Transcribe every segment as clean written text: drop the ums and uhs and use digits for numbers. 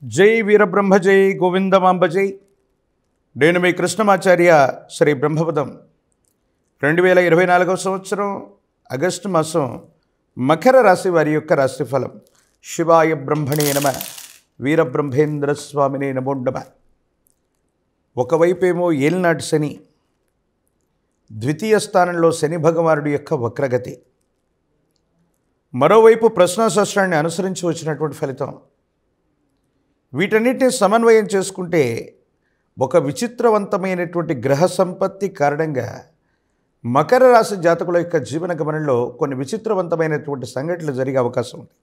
జై వీరబ్రహ్మ జై గోవిందమాంబ జై. నేను మీ కృష్ణమాచార్య శ్రీ బ్రహ్మపదం. 2024 సంవత్సరం ఆగస్టు మాసం మకర రాశి వారి యొక్క రాశిఫలం. శివాయ బ్రహ్మణే నమ, వీరబ్రహ్మేంద్ర స్వామినే నమో నమః. ఒకవైపేమో ఏలినాటి శని, ద్వితీయ స్థానంలో శని భగవానుడి యొక్క వక్రగతి, మరోవైపు ప్రశ్నాశాస్త్రాన్ని అనుసరించి వచ్చినటువంటి ఫలితం. వీటన్నిటిని సమన్వయం చేసుకుంటే ఒక విచిత్రవంతమైనటువంటి గ్రహ సంపత్తి కారణంగా మకర రాశి జాతకుల యొక్క జీవన గమనంలో కొన్ని విచిత్రవంతమైనటువంటి సంఘటనలు జరిగే అవకాశం ఉంది.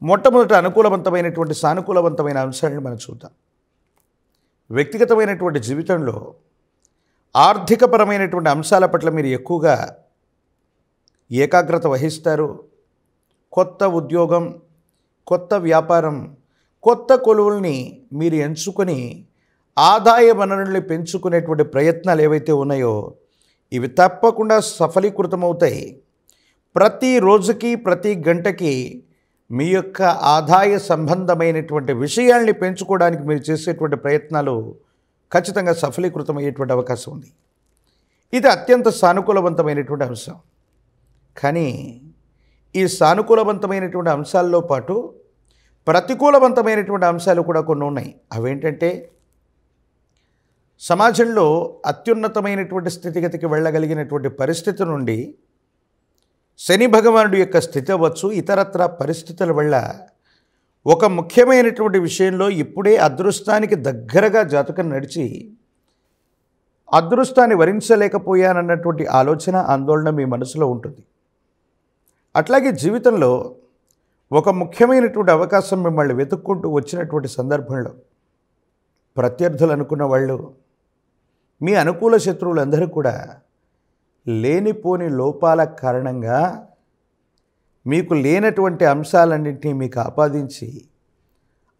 మొట్టమొదట అనుకూలవంతమైనటువంటి సానుకూలవంతమైన అంశాలను మనం చూద్దాం. వ్యక్తిగతమైనటువంటి జీవితంలో ఆర్థికపరమైనటువంటి అంశాల పట్ల మీరు ఎక్కువగా ఏకాగ్రత వహిస్తారు. కొత్త ఉద్యోగం, కొత్త వ్యాపారం, కొత్త కొలువుల్ని మీరు ఎంచుకొని ఆదాయ వనరుల్ని పెంచుకునేటువంటి ప్రయత్నాలు ఏవైతే ఉన్నాయో ఇవి తప్పకుండా సఫలీకృతమవుతాయి. ప్రతి రోజుకి ప్రతి గంటకి మీ యొక్క ఆదాయ సంబంధమైనటువంటి విషయాల్ని పెంచుకోవడానికి మీరు చేసేటువంటి ప్రయత్నాలు ఖచ్చితంగా సఫలీకృతమయ్యేటువంటి అవకాశం ఉంది. ఇది అత్యంత సానుకూలవంతమైనటువంటి అంశం. కానీ ఈ సానుకూలవంతమైనటువంటి అంశాల్లో పాటు ప్రతికూలవంతమైనటువంటి అంశాలు కూడా కొన్ని ఉన్నాయి. అవేంటంటే, సమాజంలో అత్యున్నతమైనటువంటి స్థితిగతికి వెళ్ళగలిగినటువంటి పరిస్థితి నుండి శని భగవానుడి యొక్క స్థితి అవ్వచ్చు, ఇతరత్ర పరిస్థితుల వల్ల ఒక ముఖ్యమైనటువంటి విషయంలో ఇప్పుడే అదృష్టానికి దగ్గరగా జాతకం నడిచి అదృష్టాన్ని వరించలేకపోయానన్నటువంటి ఆలోచన, ఆందోళన మీ మనసులో ఉంటుంది. అట్లాగే జీవితంలో ఒక ముఖ్యమైనటువంటి అవకాశం మిమ్మల్ని వెతుక్కుంటూ వచ్చినటువంటి సందర్భంలో ప్రత్యర్థులు అనుకున్న వాళ్ళు, మీ అనుకూల శత్రువులందరూ కూడా లేనిపోని లోపాల కారణంగా మీకు లేనటువంటి అంశాలన్నింటినీ మీకు ఆపాదించి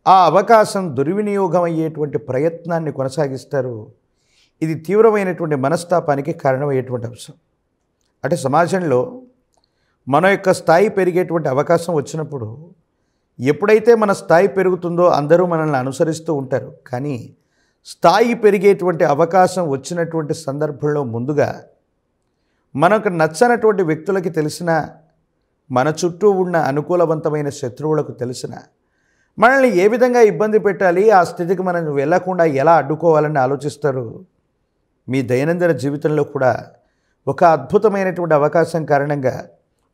ఆ అవకాశం దుర్వినియోగం అయ్యేటువంటి ప్రయత్నాన్ని కొనసాగిస్తారు. ఇది తీవ్రమైనటువంటి మనస్తాపానికి కారణమయ్యేటువంటి అంశం. అంటే సమాజంలో మన యొక్క స్థాయి పెరిగేటువంటి అవకాశం వచ్చినప్పుడు ఎప్పుడైతే మన స్థాయి పెరుగుతుందో అందరూ మనల్ని అనుసరిస్తూ ఉంటారు. కానీ స్థాయి పెరిగేటువంటి అవకాశం వచ్చినటువంటి సందర్భంలో ముందుగా మనకు నచ్చనటువంటి వ్యక్తులకి తెలిసిన, మన చుట్టూ ఉన్న అనుకూలవంతమైన శత్రువులకు తెలిసిన మనల్ని ఏ విధంగా ఇబ్బంది పెట్టాలి, ఆ స్థితికి మనం వెళ్లకుండా ఎలా అడ్డుకోవాలని ఆలోచిస్తారు. మీ దైనందిన జీవితంలో కూడా ఒక అద్భుతమైనటువంటి అవకాశం కారణంగా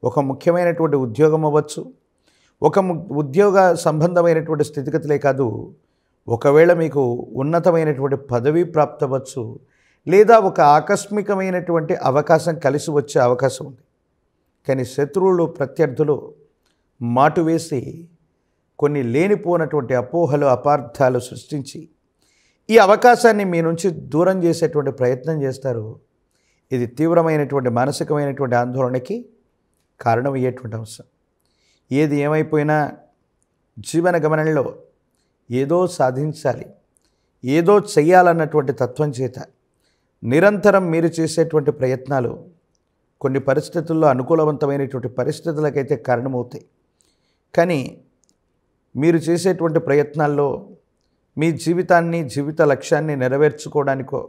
ఒక ముఖ్యమైనటువంటి ఉద్యోగం అవ్వచ్చు, ఒక ఉద్యోగ సంబంధమైనటువంటి స్థితిగతులే కాదు, ఒకవేళ మీకు ఉన్నతమైనటువంటి పదవి ప్రాప్తవచ్చు, లేదా ఒక ఆకస్మికమైనటువంటి అవకాశం కలిసి వచ్చే అవకాశం ఉంది. కానీ శత్రువులు, ప్రత్యర్థులు మాటు వేసి కొన్ని లేనిపోనటువంటి అపోహలు, అపార్థాలు సృష్టించి ఈ అవకాశాన్ని మీ నుంచి దూరం చేసేటువంటి ప్రయత్నం చేస్తారు. ఇది తీవ్రమైనటువంటి మానసికమైనటువంటి ఆందోళనకి కారణమయ్యేటువంటి అంశం. ఏది ఏమైపోయినా జీవన గమనంలో ఏదో సాధించాలి, ఏదో చెయ్యాలన్నటువంటి తత్వం చేత నిరంతరం మీరు చేసేటువంటి ప్రయత్నాలు కొన్ని పరిస్థితుల్లో అనుకూలవంతమైనటువంటి పరిస్థితులకైతే కారణమవుతాయి. కానీ మీరు చేసేటువంటి ప్రయత్నాల్లో మీ జీవితాన్ని, జీవిత లక్ష్యాన్ని నెరవేర్చుకోవడానికో,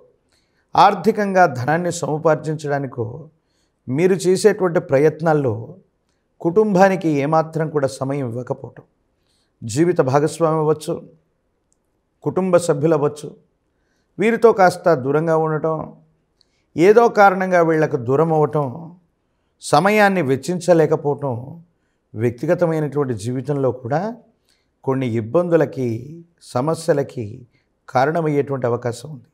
ఆర్థికంగా ధనాన్ని సముపార్జించడానికో మీరు చేసేటువంటి ప్రయత్నాల్లో కుటుంబానికి ఏమాత్రం కూడా సమయం ఇవ్వకపోవటం, జీవిత భాగస్వామి అవ్వచ్చు, కుటుంబ సభ్యులు అవ్వచ్చు, వీరితో కాస్త దూరంగా ఉండటం, ఏదో కారణంగా వీళ్లకు దూరం అవ్వటం, సమయాన్ని వెచ్చించలేకపోవటం వ్యక్తిగతమైనటువంటి జీవితంలో కూడా కొన్ని ఇబ్బందులకి, సమస్యలకి కారణమయ్యేటువంటి అవకాశం ఉంది.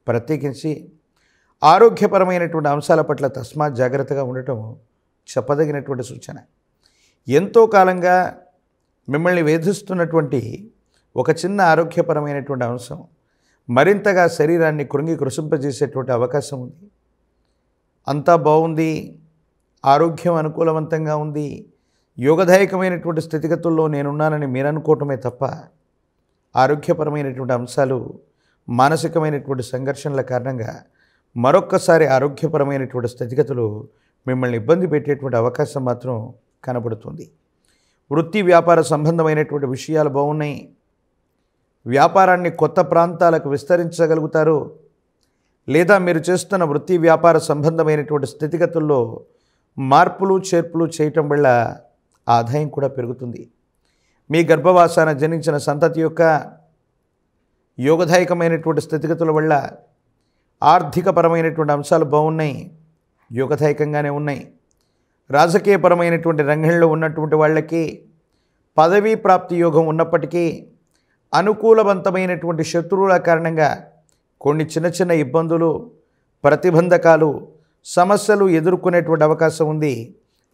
ప్రత్యేకించి ఆరోగ్యపరమైనటువంటి అంశాల పట్ల తస్మాత్ జాగ్రత్తగా ఉండటం చెప్పదగినటువంటి సూచన. ఎంతో కాలంగా మిమ్మల్ని వేధిస్తున్నటువంటి ఒక చిన్న ఆరోగ్యపరమైనటువంటి అంశం మరింతగా శరీరాన్ని కృంగి కృషింపజేసేటువంటి అవకాశం ఉంది. అంతా బాగుంది, ఆరోగ్యం అనుకూలవంతంగా ఉంది, యోగదాయకమైనటువంటి స్థితిగతుల్లో నేనున్నానని మీరు అనుకోవటమే తప్ప ఆరోగ్యపరమైనటువంటి అంశాలు, మానసికమైనటువంటి సంఘర్షణల కారణంగా మరొక్కసారి ఆరోగ్యపరమైనటువంటి స్థితిగతులు మిమ్మల్ని ఇబ్బంది పెట్టేటువంటి అవకాశం మాత్రం కనబడుతుంది. వృత్తి వ్యాపార సంబంధమైనటువంటి విషయాలు బాగున్నాయి, వ్యాపారాన్ని కొత్త ప్రాంతాలకు విస్తరించగలుగుతారు. లేదా మీరు చేస్తున్న వృత్తి వ్యాపార సంబంధమైనటువంటి స్థితిగతుల్లో మార్పులు చేర్పులు చేయటం వల్ల ఆదాయం కూడా పెరుగుతుంది. మీ గర్భవాసాన జనించిన సంతతి యొక్క యోగదాయకమైనటువంటి స్థితిగతుల వల్ల ఆర్థికపరమైనటువంటి అంశాలు బాగున్నాయి, యోగదాయకంగానే ఉన్నాయి. రాజకీయపరమైనటువంటి రంగంలో ఉన్నటువంటి వాళ్ళకి పదవీ ప్రాప్తి యోగం ఉన్నప్పటికీ అనుకూలవంతమైనటువంటి శత్రువుల కారణంగా కొన్ని చిన్న చిన్న ఇబ్బందులు, ప్రతిబంధకాలు, సమస్యలు ఎదుర్కొనేటువంటి అవకాశం ఉంది.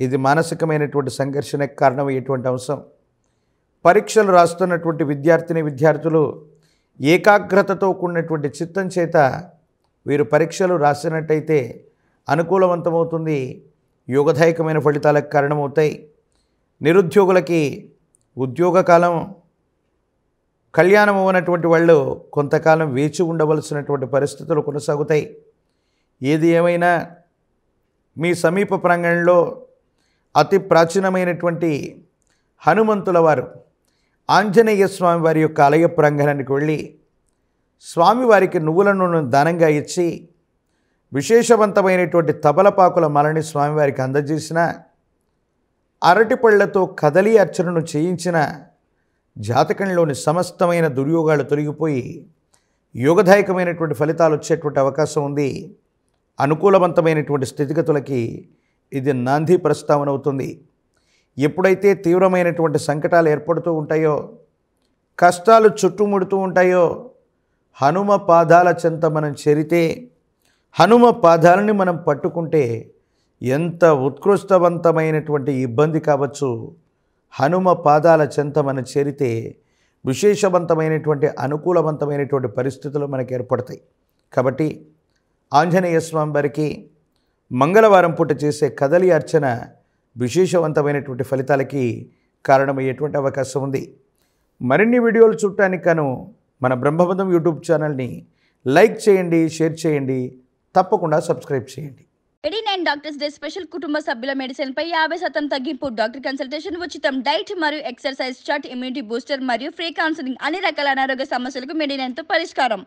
ఇది మానసికమైనటువంటి సంఘర్షణకు కారణమయ్యేటువంటి అంశం. పరీక్షలు రాస్తున్నటువంటి విద్యార్థులు ఏకాగ్రతతో కూడినటువంటి చిత్తం చేత వీరు పరీక్షలు రాసినట్టయితే అనుకూలవంతమవుతుంది, యోగదాయకమైన ఫలితాలకు కారణమవుతాయి. నిరుద్యోగులకి ఉద్యోగ కాలం, కళ్యాణం అవ్వనటువంటి వాళ్ళు కొంతకాలం వేచి ఉండవలసినటువంటి పరిస్థితులు కొనసాగుతాయి. ఏది ఏమైనా మీ సమీప ప్రాంగణంలో అతి ప్రాచీనమైనటువంటి హనుమంతుల వారు ఆంజనేయ స్వామి వారి యొక్క ఆలయ ప్రాంగణానికి వెళ్ళి స్వామివారికి నువ్వుల నూనెను దానంగా ఇచ్చి విశేషవంతమైనటువంటి తబలపాకుల మాలని స్వామివారికి అందజేసిన, అరటిపళ్లతో కదలి అర్చనను చేయించిన జాతకంలోని సమస్తమైన దుర్యోగాలు తొలగిపోయి యోగదాయకమైనటువంటి ఫలితాలు వచ్చేటువంటి అవకాశం ఉంది. అనుకూలవంతమైనటువంటి స్థితిగతులకి ఇది నాంది ప్రస్తావన అవుతుంది. ఎప్పుడైతే తీవ్రమైనటువంటి సంకటాలు ఏర్పడుతూ ఉంటాయో, కష్టాలు చుట్టుముడుతూ ఉంటాయో, హనుమ పాదాల చెంత మనం చేరితే, హనుమ పాదాలని మనం పట్టుకుంటే ఎంత ఉత్కృష్టవంతమైనటువంటి ఇబ్బంది కావచ్చు, హనుమ పాదాల చెంత మనం చేరితే విశేషవంతమైనటువంటి అనుకూలవంతమైనటువంటి పరిస్థితులు మనకు ఏర్పడతాయి. కాబట్టి ఆంజనేయ స్వామి వారికి మంగళవారం పూట చేసే కదలి అర్చన విశేషవంతమైనటువంటి ఫలితాలకి కారణమయ్యేటువంటి అవకాశం ఉంది. మరిన్ని వీడియోలు చూడటానికి గాను మన బ్రహ్మపదం యూట్యూబ్ ఛానల్ని లైక్ చేయండి, షేర్ చేయండి, తప్పకుండా సబ్స్క్రైబ్ చేయండి. 89 డాక్టర్స్ డే స్పెషల్ కుటుంబ సభ్యుల మెడిసిన్ పై 50% తగ్గింపు, డాక్టర్ కన్సల్టేషన్ ఉచితం, డైట్ మరియు ఎక్సర్సైజ్ చార్ట్, ఇమ్యూనిటీ బూస్టర్ మరియు ఫ్రీ కౌన్సిలింగ్, అన్ని రకాల అనారోగ్య సమస్యలకు 89 తో పరిష్కారం.